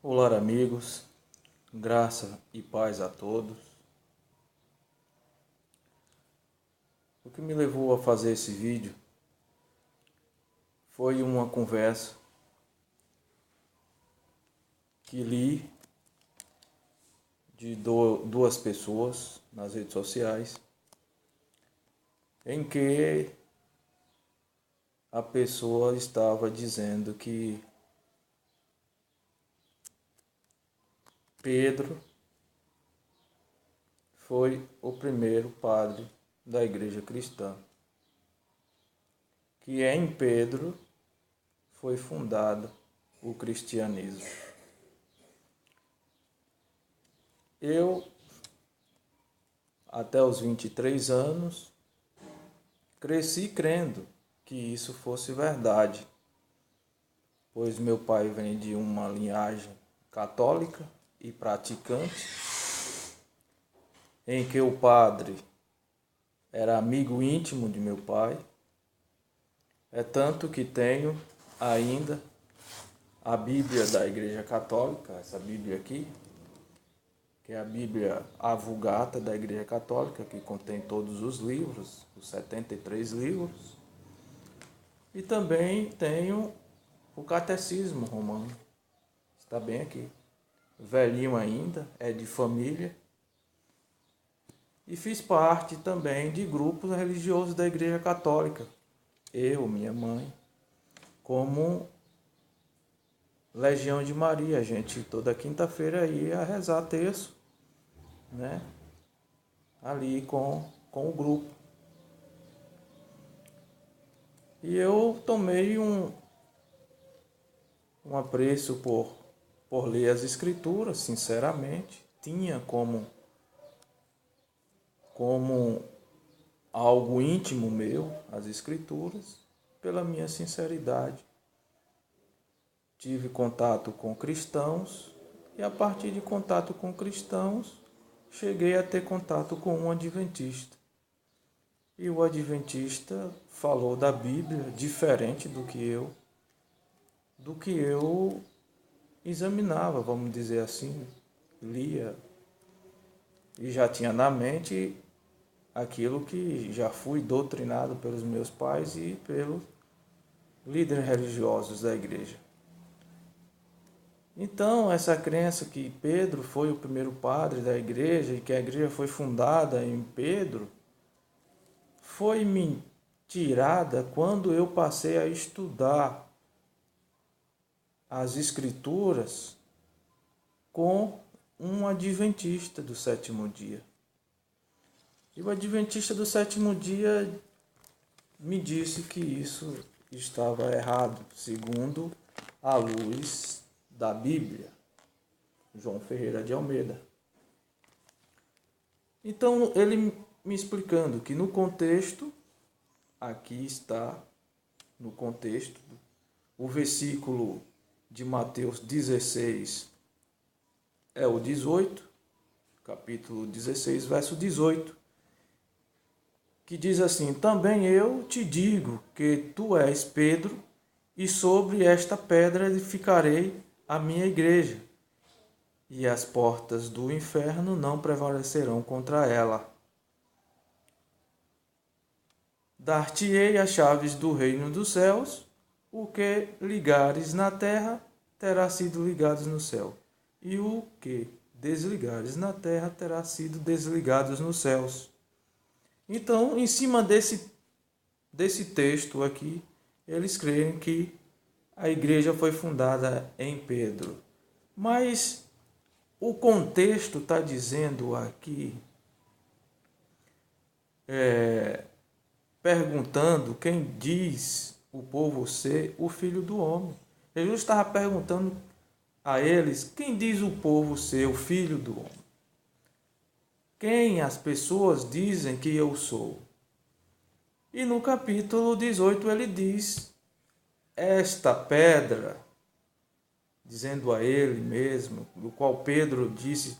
Olá, amigos, graça e paz a todos. O que me levou a fazer esse vídeo foi uma conversa que li de duas pessoas nas redes sociais, em que a pessoa estava dizendo que Pedro foi o primeiro padre da igreja cristã, que em Pedro foi fundado o cristianismo. Eu, até os 23 anos, cresci crendo que isso fosse verdade, pois meu pai vem de uma linhagem católica e praticante, em que o padre era amigo íntimo de meu pai. É tanto que tenho ainda a Bíblia da Igreja Católica, essa Bíblia aqui, que é a Bíblia A Vulgata da Igreja Católica, que contém todos os livros, os 73 livros. E também tenho o Catecismo Romano, está bem aqui, velhinho ainda, é de família. E fiz parte também de grupos religiosos da Igreja Católica, eu, minha mãe, como Legião de Maria. A gente toda quinta-feira ia rezar terço, né? Ali com o grupo. E eu tomei um apreço por ler as escrituras, sinceramente. Tinha como algo íntimo meu as escrituras, pela minha sinceridade. Tive contato com cristãos e a partir de contato com cristãos, cheguei a ter contato com um adventista. E o adventista falou da Bíblia diferente do que eu examinava, vamos dizer assim, lia e já tinha na mente aquilo que já fui doutrinado pelos meus pais e pelos líderes religiosos da igreja. Então, essa crença que Pedro foi o primeiro padre da igreja e que a igreja foi fundada em Pedro, foi me tirada quando eu passei a estudar as escrituras com um adventista do sétimo dia. E o adventista do sétimo dia me disse que isso estava errado, segundo a luz da Bíblia. João Ferreira de Almeida. Então, ele me explicando que no contexto, aqui está no contexto, o versículo de Mateus 16 é o 18, capítulo 16, verso 18, que diz assim: também eu te digo que tu és Pedro, e sobre esta pedra edificarei a minha igreja, e as portas do inferno não prevalecerão contra ela. Dar-te-ei as chaves do reino dos céus, o que ligares na terra terá sido ligado no céu, e o que desligares na terra terá sido desligado nos céus. Então, em cima desse texto aqui, eles creem que a igreja foi fundada em Pedro. Mas o contexto está dizendo aqui, perguntando quem diz o povo ser o Filho do Homem. Jesus estava perguntando a eles, quem diz o povo ser o Filho do Homem? Quem as pessoas dizem que eu sou? E no capítulo 18 ele diz, esta pedra, dizendo a ele mesmo, do qual Pedro disse,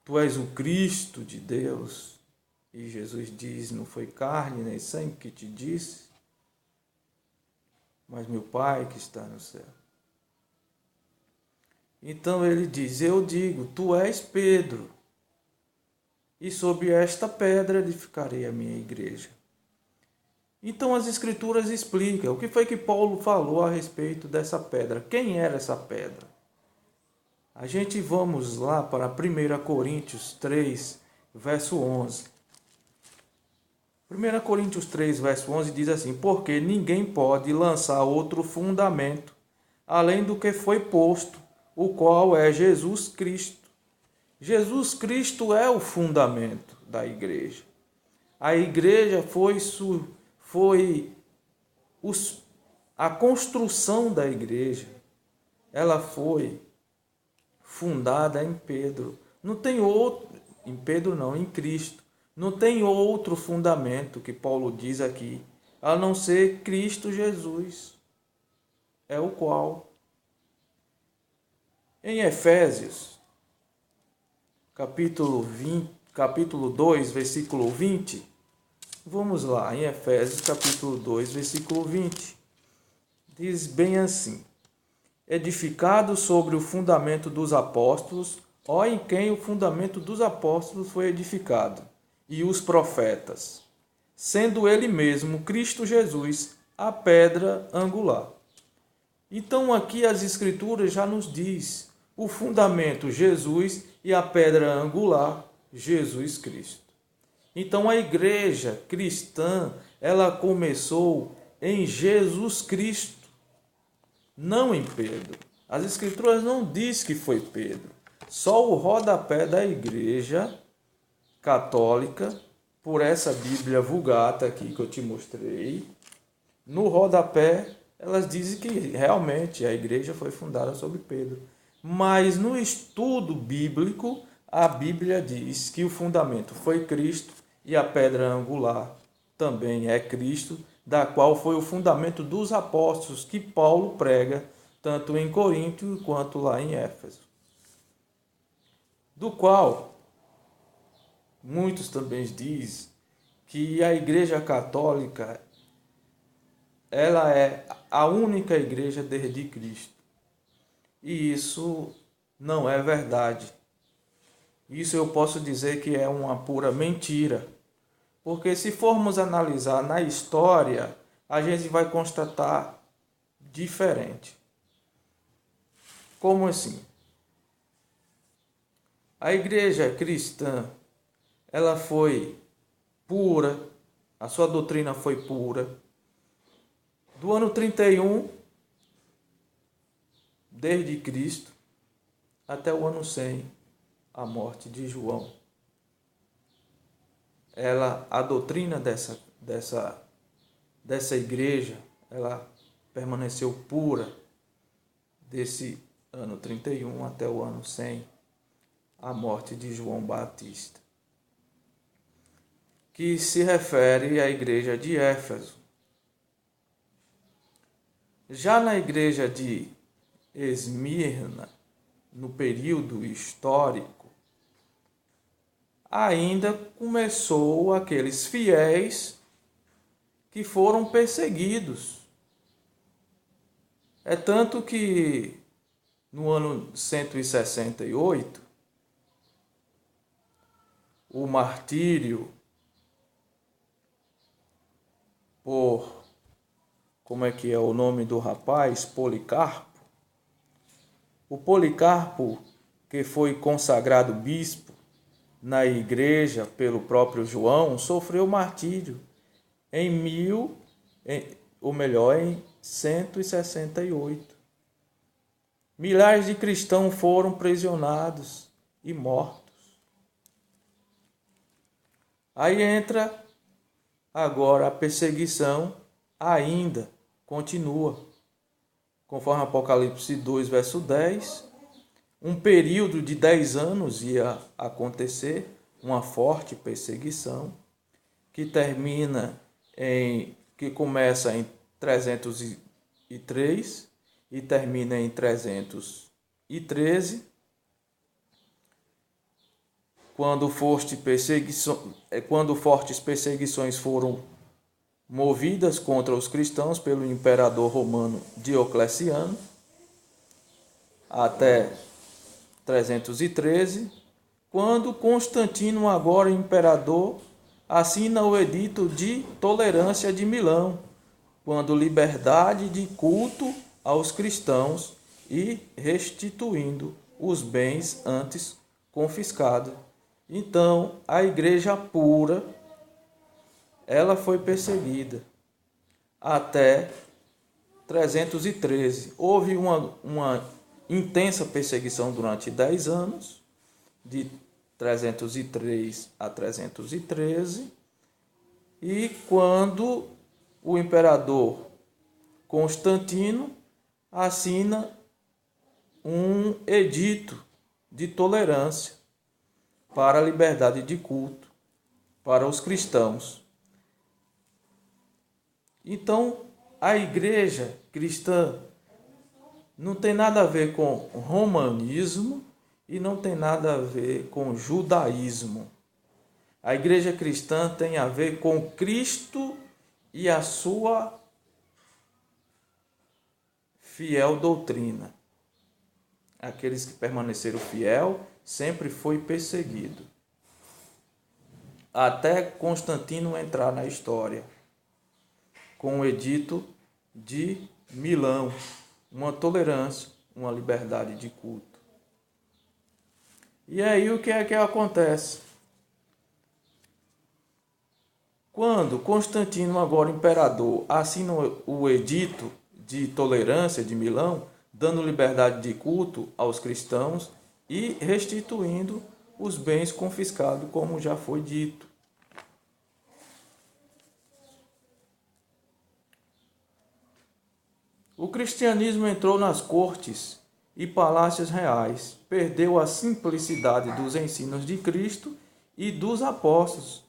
tu és o Cristo de Deus. E Jesus diz, não foi carne nem sangue que te disse, mas meu Pai que está no céu. Então ele diz: eu digo, tu és Pedro, e sobre esta pedra edificarei a minha igreja. Então as Escrituras explicam o que foi que Paulo falou a respeito dessa pedra. Quem era essa pedra? A gente vamos lá para 1 Coríntios 3, verso 11. 1 Coríntios 3, verso 11 diz assim: porque ninguém pode lançar outro fundamento, além do que foi posto, o qual é Jesus Cristo. Jesus Cristo é o fundamento da igreja. A igreja a construção da igreja, ela foi fundada em Pedro. Não tem outro, em Pedro não, em Cristo. Não tem outro fundamento que Paulo diz aqui, a não ser Cristo Jesus, é o qual. Em Efésios, capítulo 2, versículo 20, vamos lá, em Efésios, capítulo 2, versículo 20, diz bem assim: edificado sobre o fundamento dos apóstolos, ó em quem o fundamento dos apóstolos foi edificado, e os profetas, sendo ele mesmo, Cristo Jesus, a pedra angular. Então aqui as Escrituras já nos diz o fundamento Jesus e a pedra angular Jesus Cristo. Então a igreja cristã, ela começou em Jesus Cristo, não em Pedro. As Escrituras não diz que foi Pedro. Só o rodapé da igreja católica, por essa Bíblia Vulgata aqui que eu te mostrei, no rodapé elas dizem que realmente a igreja foi fundada sobre Pedro. Mas no estudo bíblico, a Bíblia diz que o fundamento foi Cristo e a pedra angular também é Cristo, da qual foi o fundamento dos apóstolos que Paulo prega, tanto em Corinto quanto lá em Éfeso. Do qual muitos também dizem que a Igreja Católica ela é a única igreja desde Cristo. E isso não é verdade. Isso eu posso dizer que é uma pura mentira. Porque se formos analisar na história, a gente vai constatar diferente. Como assim? A igreja cristã, ela foi pura, a sua doutrina foi pura. Do ano 31, desde Cristo, até o ano 100, a morte de João. A doutrina dessa igreja, ela permaneceu pura desse ano 31 até o ano 100, a morte de João Batista, que se refere à igreja de Éfeso. Já na igreja de Esmirna, no período histórico, ainda começou aqueles fiéis que foram perseguidos. É tanto que no ano 168, o martírio por, como é que é o nome do rapaz? Policarpo. O Policarpo, que foi consagrado bispo na igreja pelo próprio João, sofreu martírio em 168. Milhares de cristãos foram prisionados e mortos. Aí entra agora a perseguição, ainda continua. Conforme Apocalipse 2, verso 10, um período de 10 anos ia acontecer, uma forte perseguição, que começa em 303 e termina em 313, quando fortes perseguições foram movidas contra os cristãos pelo imperador romano Diocleciano, até 313, quando Constantino, agora imperador, assina o Edito de Tolerância de Milão, quando liberdade de culto aos cristãos e restituindo os bens antes confiscados. Então, a igreja pura, ela foi perseguida até 313. Houve uma intensa perseguição durante 10 anos, de 303 a 313, e quando o imperador Constantino assina um edito de tolerância para a liberdade de culto para os cristãos. Então, a igreja cristã não tem nada a ver com romanismo e não tem nada a ver com judaísmo. A igreja cristã tem a ver com Cristo e a sua fiel doutrina. Aqueles que permaneceram fiel sempre foi perseguido, até Constantino entrar na história com o Edito de Milão, uma tolerância, uma liberdade de culto. E aí o que é que acontece? Quando Constantino, agora imperador, assina o Edito de Tolerância de Milão, dando liberdade de culto aos cristãos e restituindo os bens confiscados, como já foi dito. O cristianismo entrou nas cortes e palácios reais, perdeu a simplicidade dos ensinos de Cristo e dos apóstolos,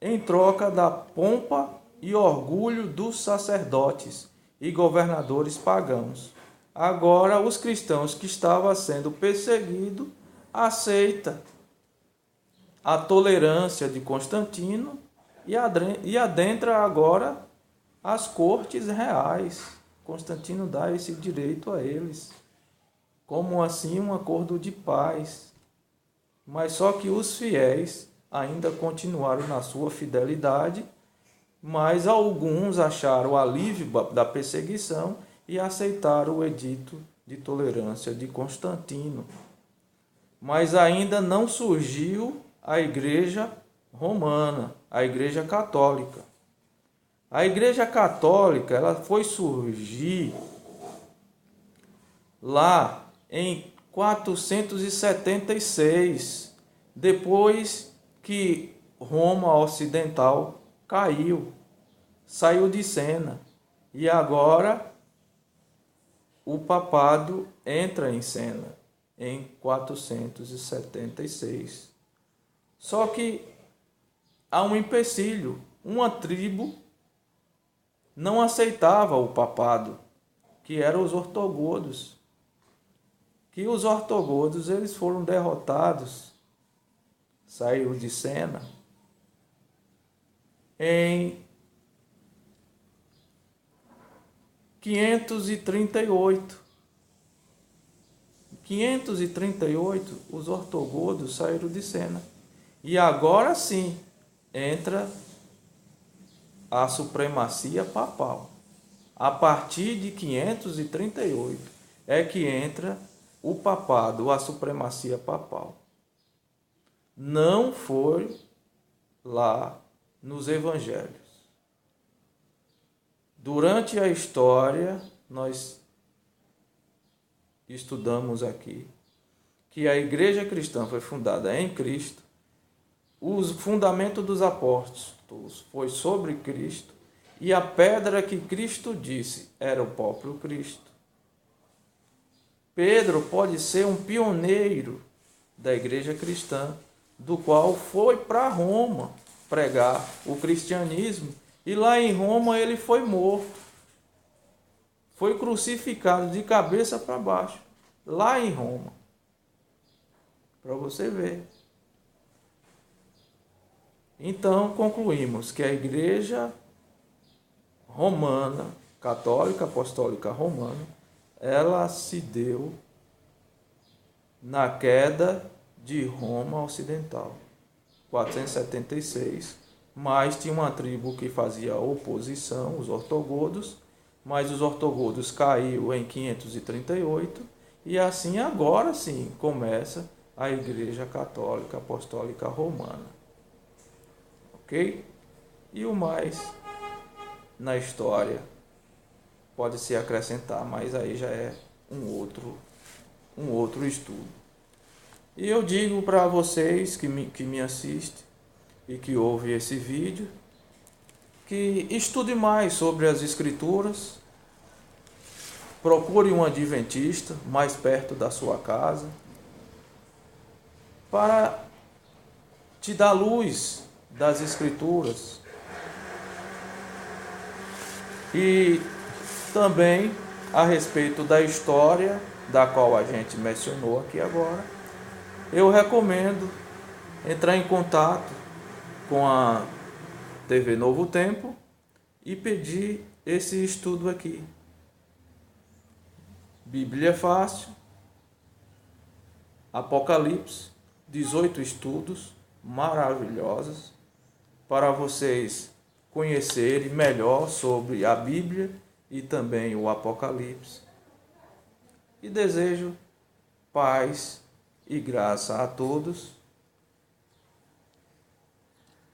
em troca da pompa e orgulho dos sacerdotes e governadores pagãos. Agora, os cristãos que estavam sendo perseguidos aceitam a tolerância de Constantino e adentra agora as cortes reais. Constantino dá esse direito a eles, como assim um acordo de paz. Mas só que os fiéis ainda continuaram na sua fidelidade, mas alguns acharam o alívio da perseguição e aceitaram o edito de tolerância de Constantino. Mas ainda não surgiu a Igreja Romana, a Igreja Católica. A Igreja Católica, ela foi surgir lá em 476, depois que Roma Ocidental caiu, saiu de cena, e agora o papado entra em cena em 476. Só que há um empecilho, uma tribo não aceitava o papado, que eram os ortogodos. Que os ortogodos eles foram derrotados, saíram de cena em 538. 538, os ortogodos saíram de cena. E agora sim entra a supremacia papal. A partir de 538 é que entra o papado, a supremacia papal. Não foi lá nos evangelhos. Durante a história, nós estudamos aqui que a igreja cristã foi fundada em Cristo, o fundamento dos apóstolos foi sobre Cristo, e a pedra que Cristo disse era o próprio Cristo. Pedro pode ser um pioneiro da igreja cristã, do qual foi para Roma pregar o cristianismo, e lá em Roma ele foi morto, foi crucificado de cabeça para baixo, lá em Roma, para você ver. Então concluímos que a igreja romana, católica, apostólica romana, ela se deu na queda de Roma Ocidental, 476, mas tinha uma tribo que fazia oposição, os ortogodos, mas os ortogodos caiu em 538 e assim agora sim começa a Igreja Católica Apostólica Romana. Ok? E o mais na história pode se acrescentar, mas aí já é um outro estudo. E eu digo para vocês que me assistem e que ouvem esse vídeo, que estude mais sobre as Escrituras, procure um adventista mais perto da sua casa, para te dar luz das Escrituras. E também a respeito da história da qual a gente mencionou aqui agora, eu recomendo entrar em contato com a TV Novo Tempo e pedir esse estudo aqui. Bíblia Fácil, Apocalipse, 18 estudos maravilhosos para vocês conhecerem melhor sobre a Bíblia e também o Apocalipse. E desejo paz e graça a todos.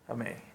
Amém.